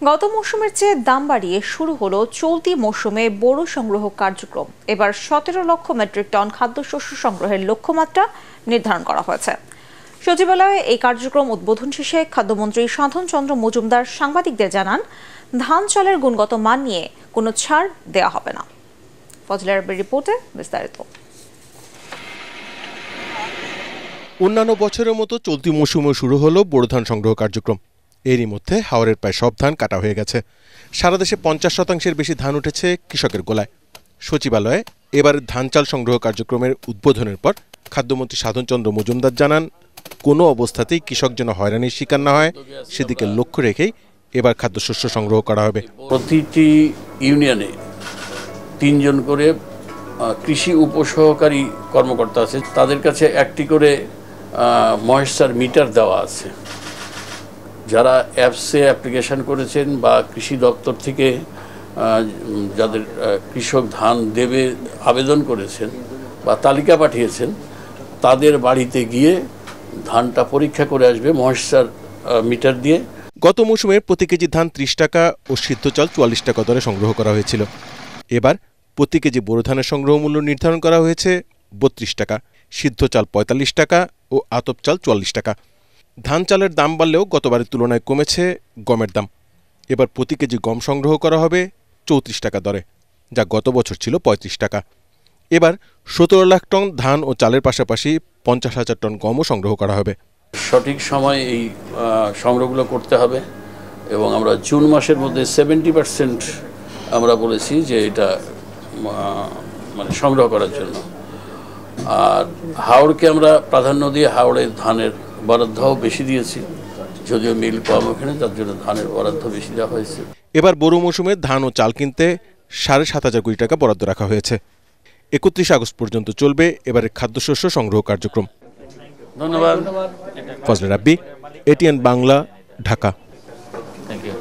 গত মৌসুমের চেয়ে দাম বাড়িয়ে শুরু হলো চলতি মৌসুমে বোরো সংগ্রহ কার্যক্রম। এবার 17 লক্ষ মেট্রিক টন খাদ্যশস্য সংগ্রহের লক্ষ্যমাত্রা নির্ধারণ করা হয়েছে। সচিবালয়ে এই কার্যক্রম উদ্বোধন শেষে খাদ্যমন্ত্রী সাধন চন্দ্র মজুমদার সাংবাদিকদের জানান, ধান চালের গুণগত মান নিয়ে কোনো ছাড় দেওয়া হবে না। ফজলে আরবের রিপোর্টে বিস্তারিত। অন্যান্য বছরের মতো চলতি মৌসুমে শুরু হলো বোরো ধান সংগ্রহ কার্যক্রম। এরই মধ্যে হাওরের প্রায় সব ধান কাটা হয়ে গেছে। সারা দেশে 50% বেশি ধান উঠেছে কৃষকের গোলায়। সচিবালয়ে এবার ধান চাল সংগ্রহ কার্যক্রমের উদ্বোধনের পর খাদ্যমন্ত্রী সাধন চন্দ্র মজুমদার জানান, কোনো অবস্থাতেই কৃষক যেন হয়রানির শিকার না হয় সেদিকে লক্ষ্য রেখেই এবার খাদ্যশস্য সংগ্রহ করা হবে। প্রতিটি ইউনিয়নে 3 জন করে কৃষি উপসহকারী কর্মকর্তা আছে, তাদের কাছে একটি করে ময়েশ্চার মিটার দেওয়া আছে। যারা অ্যাপসে অ্যাপ্লিকেশন করেছেন বা কৃষি দপ্তর থেকে যাদের কৃষক ধান দেবে আবেদন করেছেন বা তালিকা পাঠিয়েছেন, তাদের বাড়িতে গিয়ে ধানটা পরীক্ষা করে আসবে ময়েশ্চার মিটার দিয়ে। গত মৌসুমে প্রতি কেজি ধান 30 টাকা ও সিদ্ধ চাল 44 টাকা দরে সংগ্রহ করা হয়েছিল। এবার প্রতি কেজি বোরো ধানের সংগ্রহ মূল্য নির্ধারণ করা হয়েছে 32 টাকা, সিদ্ধ চাল 45 টাকা ও আতপ চাল 44 টাকা। ধান চালের দাম বাড়লেও গতবারের তুলনায় কমেছে গমের দাম। এবার প্রতি কেজি গম সংগ্রহ করা হবে 34 টাকা দরে, যা গত বছর ছিল 35 টাকা। এবার 17 লাখ টন ধান ও চালের পাশাপাশি 50,000 টন গমও সংগ্রহ করা হবে। সঠিক সময় এই সংগ্রহগুলো করতে হবে এবং আমরা জুন মাসের মধ্যে 70% আমরা বলেছি যে এটা মানে সংগ্রহ করার জন্য। আর হাওড়কে আমরা প্রাধান্য দিয়ে হাওড়ের ধানের বরাদ্দও বেশি দিয়েছি, যদিও মিল কম ওখানে, তার জন্য ধানের বরাদ্দ বেশি দেওয়া হয়েছে। এবার বোরো মৌসুমে ধান ও চাল কিনতে 7,500 কোটি টাকা বরাদ্দ রাখা হয়েছে। 31 আগস্ট পর্যন্ত চলবে এবারে খাদ্যশস্য সংগ্রহ কার্যক্রম। ধন্যবাদ। Fazle Rabbi, ATN Bangla, Dhaka. Thank you.